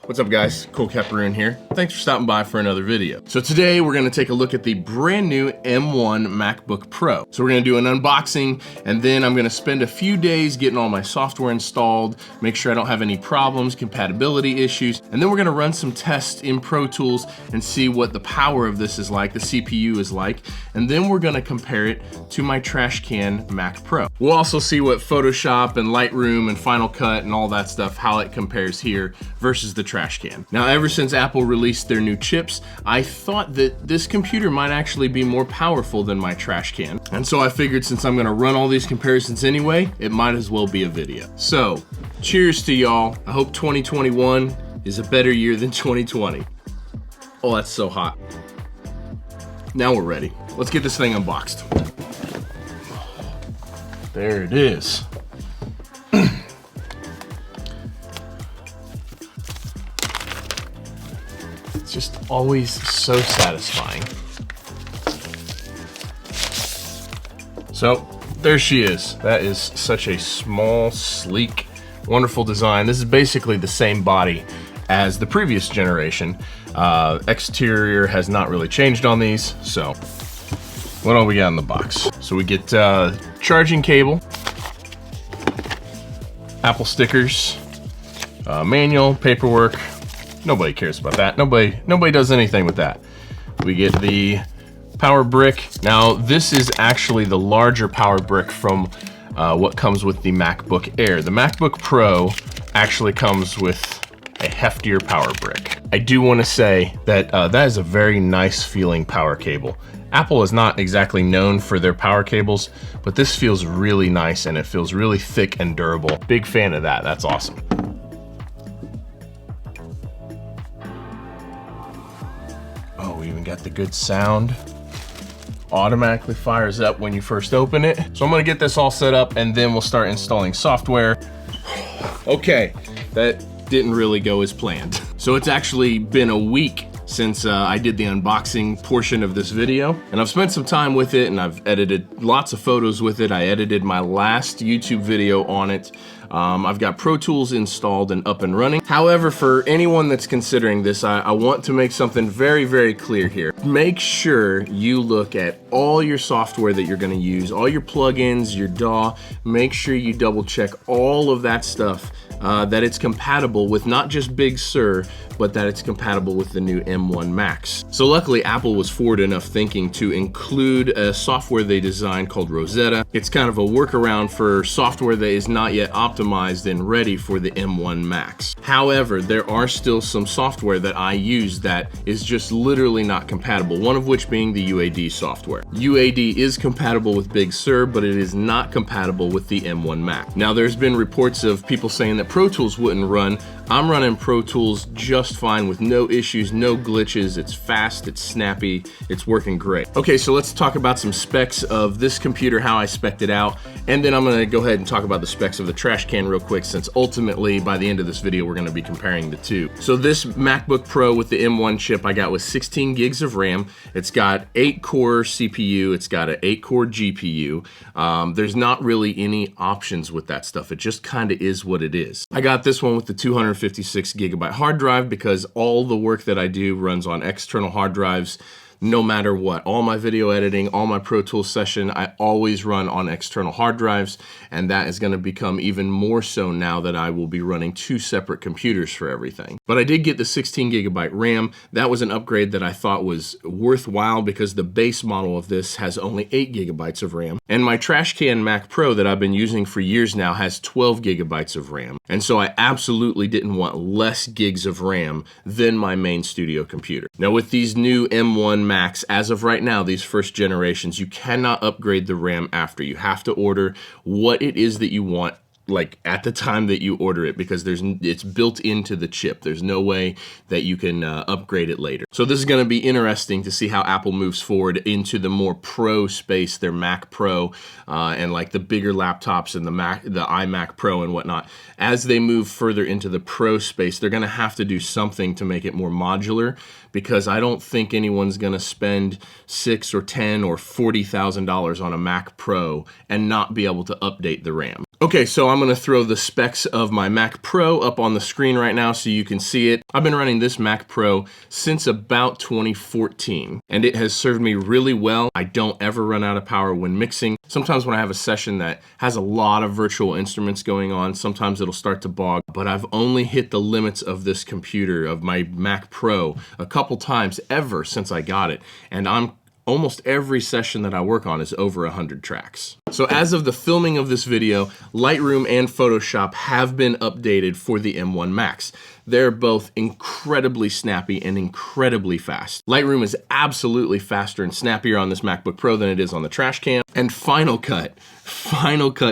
What's up guys, Colt Capperrune here. Thanks for stopping by for another video. So today we're gonna take a look at the brand new M1 MacBook Pro. So we're gonna do an unboxing and then I'm gonna spend a few days getting all my software installed, make sure I don't have any problems, compatibility issues, and then we're gonna run some tests in Pro Tools and see what the power of this is like, the CPU is like, and then we're gonna compare it to my trash can Mac Pro. We'll also see what Photoshop and Lightroom and Final Cut and all that stuff, how it compares here versus the trash can. Now, ever since Apple released their new chips, I thought that this computer might actually be more powerful than my trash can. And so I figured since I'm gonna run all these comparisons anyway, it might as well be a video. So, cheers to y'all. I hope 2021 is a better year than 2020. Oh, that's so hot. Now we're ready. Let's get this thing unboxed. There it is. It's just always so satisfying. So there she is. That is such a small, sleek, wonderful design. This is basically the same body as the previous generation. Exterior has not really changed on these. So what all we got in the box? So we get charging cable, Apple stickers, manual, paperwork. Nobody cares about that. Nobody does anything with that. We get the power brick. Now, this is actually the larger power brick from what comes with the MacBook Air. The MacBook Pro actually comes with a heftier power brick. I do want to say that that is a very nice feeling power cable. Apple is not exactly known for their power cables, but this feels really nice and it feels really thick and durable. Big fan of that. That's awesome. Oh, we even got the good sound. Automatically fires up when you first open it. So I'm gonna get this all set up and then we'll start installing software. Okay, that didn't really go as planned. So it's actually been a week since I did the unboxing portion of this video, and I've spent some time with it and I've edited lots of photos with it. I edited my last YouTube video on it. I've got Pro Tools installed and up and running. However, for anyone that's considering this, I want to make something very, very clear here. Make sure you look at all your software that you're gonna use, all your plugins, your DAW. Make sure you double check all of that stuff, that it's compatible with not just Big Sur, but that it's compatible with the new M1 Max. So luckily, Apple was forward enough thinking to include a software they designed called Rosetta. It's kind of a workaround for software that is not yet optimized and ready for the M1 Max. However, there are still some software that I use that is just literally not compatible, one of which being the UAD software. UAD is compatible with Big Sur, but it is not compatible with the M1 Max. Now, there's been reports of people saying that Pro Tools wouldn't run. I'm running Pro Tools just fine with no issues, no glitches. It's fast, it's snappy, it's working great. Okay, so let's talk about some specs of this computer, how I spec'd it out, and then I'm gonna go ahead and talk about the specs of the trash can real quick, since ultimately by the end of this video we're gonna be comparing the two. So this MacBook Pro with the M1 chip I got with 16 gigs of RAM. It's got 8-core CPU, it's got an 8-core GPU. There's not really any options with that stuff. It just kind of is what it is. I got this one with the 256 gigabyte hard drive because all the work that I do runs on external hard drives. No matter what, all my video editing, all my Pro Tools session, I always run on external hard drives, and that is gonna become even more so now that I will be running two separate computers for everything. But I did get the 16 gigabyte RAM. That was an upgrade that I thought was worthwhile because the base model of this has only 8 gigabytes of RAM. And my trash can Mac Pro that I've been using for years now has 12 gigabytes of RAM. And so I absolutely didn't want less gigs of RAM than my main studio computer. Now with these new M1 Max, as of right now, these first generations, you cannot upgrade the RAM after. You have to order what it is that you want, like at the time that you order it, because it's built into the chip. There's no way that you can upgrade it later. So this is going to be interesting to see how Apple moves forward into the more pro space, their Mac Pro, and like the bigger laptops and the iMac Pro and whatnot. As they move further into the pro space, they're going to have to do something to make it more modular, because I don't think anyone's going to spend $6,000 or $10,000 or $40,000 on a Mac Pro and not be able to update the RAM. Okay, so I'm gonna throw the specs of my Mac Pro up on the screen right now so you can see it. I've been running this Mac Pro since about 2014, and it has served me really well. I don't ever run out of power when mixing. Sometimes when I have a session that has a lot of virtual instruments going on, sometimes it'll start to bog, but I've only hit the limits of this computer, of my Mac Pro, a couple times ever since I got it, and almost every session that I work on is over 100 tracks. So as of the filming of this video, Lightroom and Photoshop have been updated for the M1 Max. They're both incredibly snappy and incredibly fast. Lightroom is absolutely faster and snappier on this MacBook Pro than it is on the trash can. And Final Cut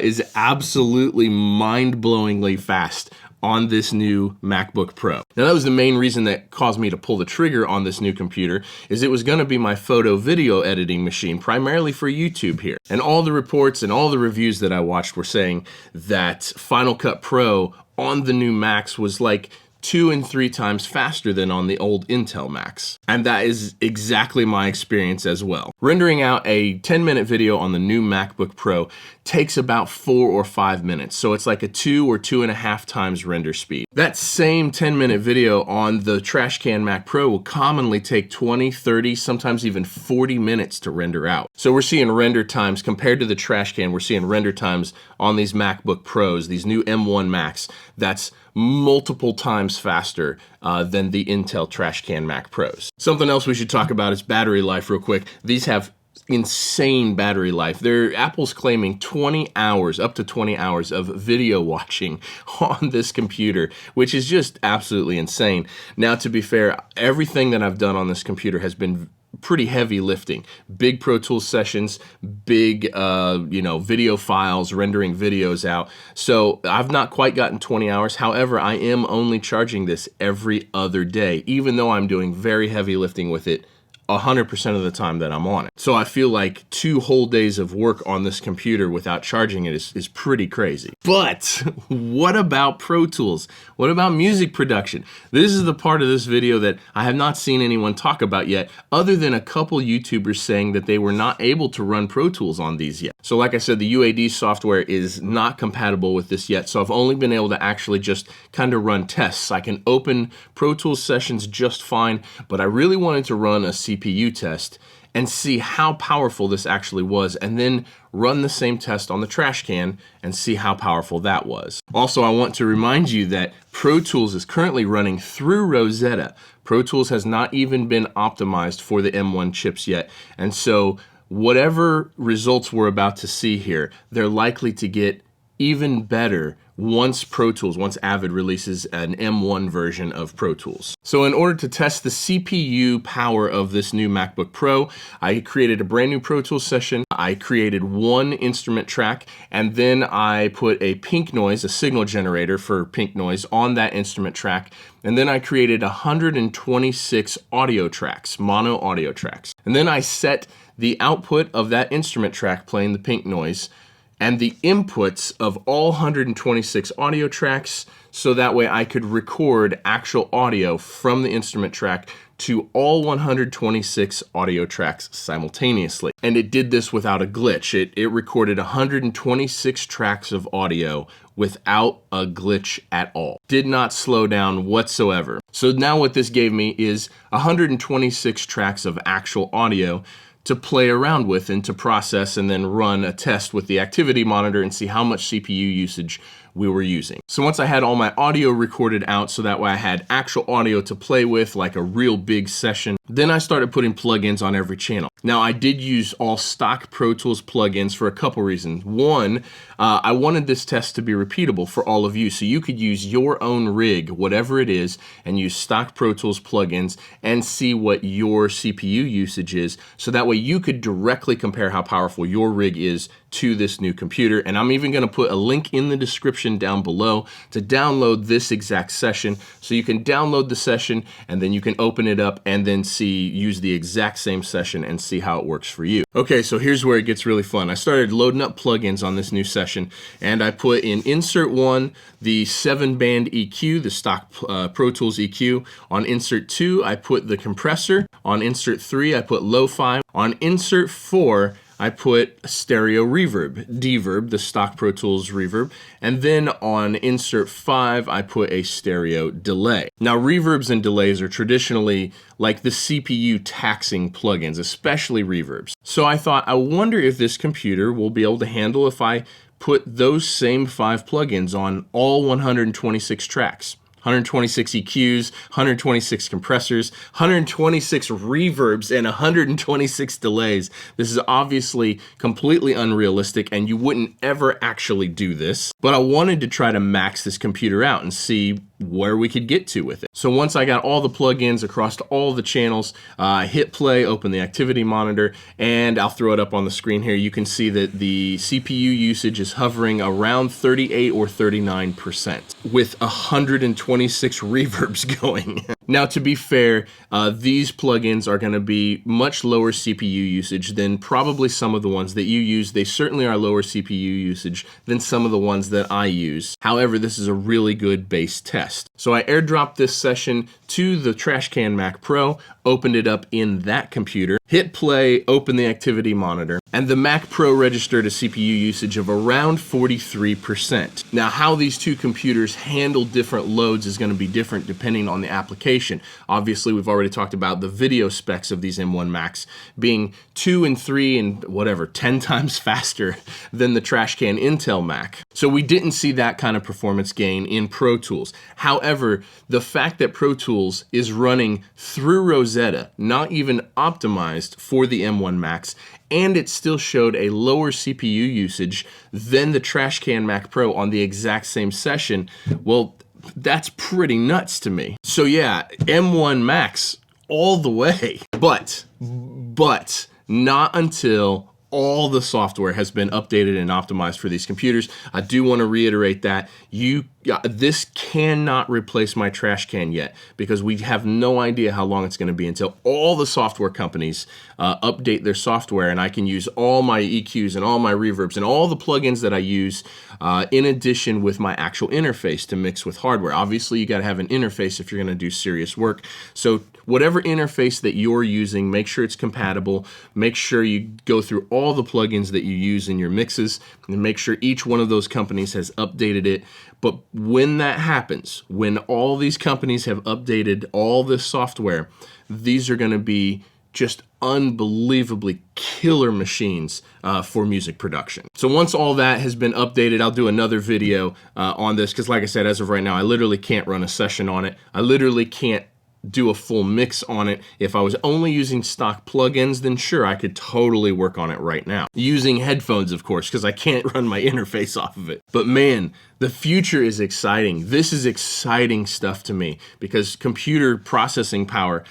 is absolutely mind-blowingly fast on this new MacBook Pro. Now that was the main reason that caused me to pull the trigger on this new computer, is it was gonna be my photo video editing machine, primarily for YouTube here. And all the reports and all the reviews that I watched were saying that Final Cut Pro on the new Macs was like 2 and 3 times faster than on the old Intel Macs. And that is exactly my experience as well. Rendering out a 10-minute video on the new MacBook Pro takes about 4 or 5 minutes. So it's like a 2 or 2.5 times render speed. That same 10-minute video on the trash can Mac Pro will commonly take 20, 30, sometimes even 40 minutes to render out. So we're seeing render times compared to the trash can, we're seeing render times on these MacBook Pros, these new M1 Macs, that's multiple times faster than the Intel trash can Mac Pros. Something else we should talk about is battery life real quick. These have insane battery life. Apple's claiming 20 hours, up to 20 hours of video watching on this computer, which is just absolutely insane. Now, to be fair, everything that I've done on this computer has been pretty heavy lifting. Big Pro Tools sessions, big video files, rendering videos out. So I've not quite gotten 20 hours. However, I am only charging this every other day, even though I'm doing very heavy lifting with it 100% of the time that I'm on it. So I feel like 2 whole days of work on this computer without charging it is pretty crazy. But what about Pro Tools? What about music production? This is the part of this video that I have not seen anyone talk about yet, other than a couple YouTubers saying that they were not able to run Pro Tools on these yet. So like I said, the UAD software is not compatible with this yet, so I've only been able to actually just kind of run tests. I can open Pro Tools sessions just fine, but I really wanted to run a CPU test and see how powerful this actually was, and then run the same test on the trash can and see how powerful that was. Also, I want to remind you that Pro Tools is currently running through Rosetta. Pro Tools has not even been optimized for the M1 chips yet, and so whatever results we're about to see here, they're likely to get even better once Avid releases an M1 version of Pro Tools. So in order to test the CPU power of this new MacBook Pro, I created a brand new Pro Tools session. I created 1 instrument track, and then I put a pink noise, a signal generator for pink noise, on that instrument track. And then I created 126 audio tracks, mono audio tracks. And then I set the output of that instrument track playing the pink noise and the inputs of all 126 audio tracks, so that way I could record actual audio from the instrument track to all 126 audio tracks simultaneously. And it did this without a glitch. It recorded 126 tracks of audio without a glitch at all. Did not slow down whatsoever. So now what this gave me is 126 tracks of actual audio to play around with and to process, and then run a test with the activity monitor and see how much CPU usage we were using. So once I had all my audio recorded out, so that way I had actual audio to play with, like a real big session, then I started putting plugins on every channel. Now, I did use all stock Pro Tools plugins for a couple reasons. One, I wanted this test to be repeatable for all of you, so you could use your own rig, whatever it is, and use stock Pro Tools plugins and see what your CPU usage is, so that way you could directly compare how powerful your rig is to this new computer. And I'm even gonna put a link in the description down below to download this exact session, so you can download the session and then you can open it up and then use the exact same session and see how it works for you. Okay, so here's where it gets really fun. I started loading up plugins on this new session, and I put in insert 1 the 7-band EQ, the stock Pro Tools EQ. On insert 2, I put the compressor. On insert 3, I put lo-fi. On insert 4, I put a stereo reverb, deverb, the stock Pro Tools reverb, and then on insert 5, I put a stereo delay. Now, reverbs and delays are traditionally like the CPU taxing plugins, especially reverbs. So I thought, I wonder if this computer will be able to handle if I put those same 5 plugins on all 126 tracks. 126 EQs, 126 compressors, 126 reverbs, and 126 delays. This is obviously completely unrealistic, and you wouldn't ever actually do this. But I wanted to try to max this computer out and see where we could get to with it. So once I got all the plugins across all the channels, I hit play, open the activity monitor, and I'll throw it up on the screen here. You can see that the CPU usage is hovering around 38 or 39% with 126 reverbs going. Now, to be fair, these plugins are going to be much lower CPU usage than probably some of the ones that you use. They certainly are lower CPU usage than some of the ones that I use. However, this is a really good base test. So I airdropped this session to the Trashcan Mac Pro, opened it up in that computer, hit play, open the activity monitor, and the Mac Pro registered a CPU usage of around 43%. Now, how these two computers handle different loads is going to be different depending on the application. Obviously, we've already talked about the video specs of these M1 Macs being 2 and 3 and whatever, 10 times faster than the Trashcan Intel Mac. So we didn't see that kind of performance gain in Pro Tools. However, the fact that Pro Tools is running through Rosetta, not even optimized for the M1 Macs, and it still showed a lower CPU usage than the Trashcan Mac Pro on the exact same session, well, that's pretty nuts to me. So yeah, M1 Macs all the way, but not until all the software has been updated and optimized for these computers. I do want to reiterate that this cannot replace my Trashcan yet, because we have no idea how long it's going to be until all the software companies update their software, and I can use all my EQs and all my reverbs and all the plugins that I use in addition with my actual interface to mix with hardware. Obviously, you got to have an interface if you're going to do serious work. So whatever interface that you're using, make sure it's compatible. Make sure you go through all the plugins that you use in your mixes and make sure each one of those companies has updated it. But when that happens, when all these companies have updated all this software, these are going to be just unbelievably killer machines for music production. So once all that has been updated, I'll do another video on this, because like I said, as of right now, I literally can't run a session on it. I literally can't do a full mix on it. If I was only using stock plugins, then sure, I could totally work on it right now. Using headphones, of course, because I can't run my interface off of it. But man, the future is exciting. This is exciting stuff to me, because computer processing power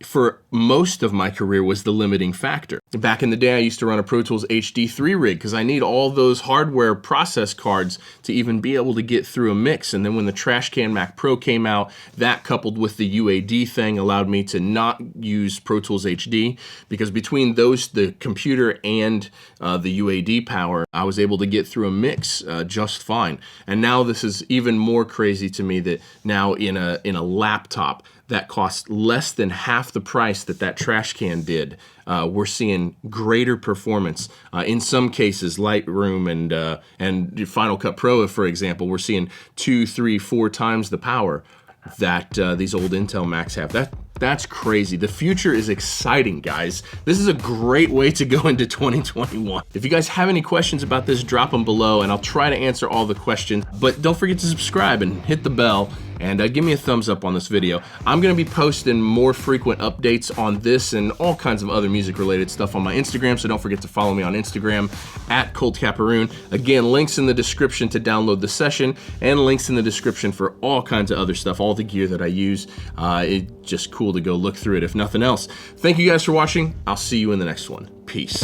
for most of my career was the limiting factor. Back in the day, I used to run a Pro Tools HD3 rig because I need all those hardware process cards to even be able to get through a mix. And then when the Trashcan Mac Pro came out, that coupled with the UAD thing allowed me to not use Pro Tools HD, because between those, the computer and the UAD power, I was able to get through a mix just fine. And now this is even more crazy to me, that now in a laptop that costs less than half the price that Trashcan did, we're seeing greater performance. In some cases, Lightroom and Final Cut Pro, for example, we're seeing 2, 3, 4 times the power that these old Intel Macs have. That's crazy. The future is exciting, guys. This is a great way to go into 2021. If you guys have any questions about this, drop them below and I'll try to answer all the questions. But don't forget to subscribe and hit the bell, and give me a thumbs up on this video. I'm gonna be posting more frequent updates on this and all kinds of other music related stuff on my Instagram, so don't forget to follow me on Instagram at Colt Capperrune. Again, links in the description to download the session, and links in the description for all kinds of other stuff, all the gear that I use. It's just cool to go look through it if nothing else. Thank you guys for watching. I'll see you in the next one. Peace.